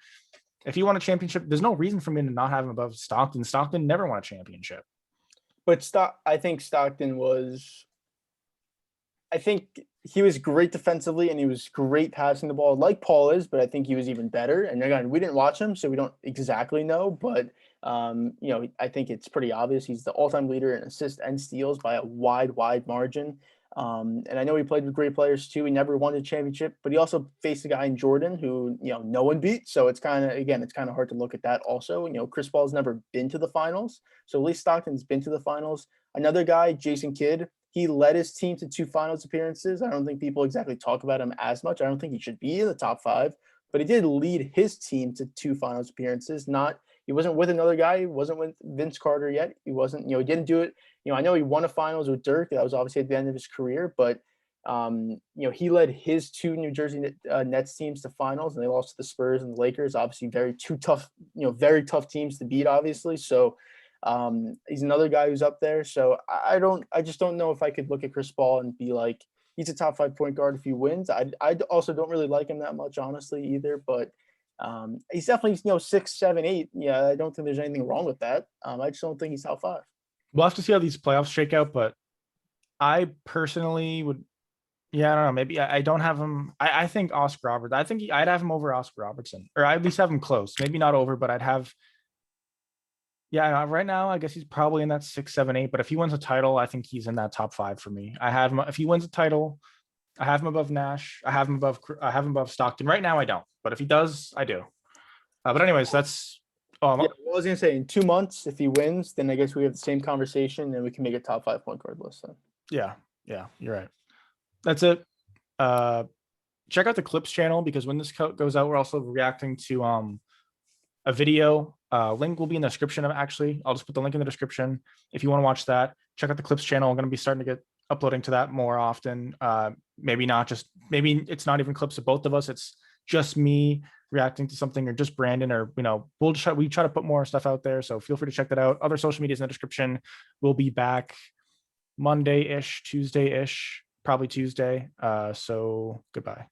if he won a championship, there's no reason for me to not have him above Stockton. Stockton never won a championship. But I think Stockton was. I think he was great defensively and he was great passing the ball, like Paul is. But I think he was even better. And again, we didn't watch him, so we don't exactly know. But I think it's pretty obvious he's the all-time leader in assists and steals by a wide margin. And I know he played with great players too. He never won a championship, but he also faced a guy in Jordan who, no one beat. So it's kind of hard to look at that also. Chris Paul's never been to the finals. So at least Stockton's been to the finals. Another guy, Jason Kidd, he led his team to 2 finals appearances. I don't think people exactly talk about him as much. I don't think he should be in the top 5, but he did lead his team to 2 finals appearances. He wasn't with another guy. He wasn't with Vince Carter yet. He wasn't, he didn't do it. I know he won a finals with Dirk. That was obviously at the end of his career, but he led his 2 New Jersey Nets teams to finals, and they lost to the Spurs and the Lakers. Obviously, very tough teams to beat, obviously. So he's another guy who's up there. So I just don't know if I could look at Chris Paul and be like, he's a top 5 point guard if he wins. I also don't really like him that much, honestly, either. But he's definitely 6, 7, 8. Yeah, I don't think there's anything wrong with that. I just don't think he's top 5. We'll have to see how these playoffs shake out, but I personally would. Yeah, I don't know. Maybe I don't have him. I think Oscar Robertson. I think I'd have him over Oscar Robertson, or I'd at least have him close. Maybe not over, but I'd have. Yeah, right now I guess he's probably in that 6, 7, 8. But if he wins a title, I think he's in that top 5 for me. I have him. If he wins a title, I have him above Nash. I have him above Stockton. Right now I don't, but if he does, I do. But anyways, that's. Yeah, well, I was gonna say in 2 months, if he wins, then I guess we have the same conversation and we can make a top 5 point guard list then. Yeah, you're right. That's it. Check out the Clips channel because when this goes out, we're also reacting to a video. Link will be in the description. Actually, I'll just put the link in the description if you want to watch that. Check out the Clips channel. I'm going to be starting to get uploading to that more often. Maybe it's not even clips of both of us. It's just me reacting to something, or just Brandon, or we try to put more stuff out there. So feel free to check that out. Other social medias in the description. We'll be back Monday-ish, Tuesday-ish, probably Tuesday. So goodbye.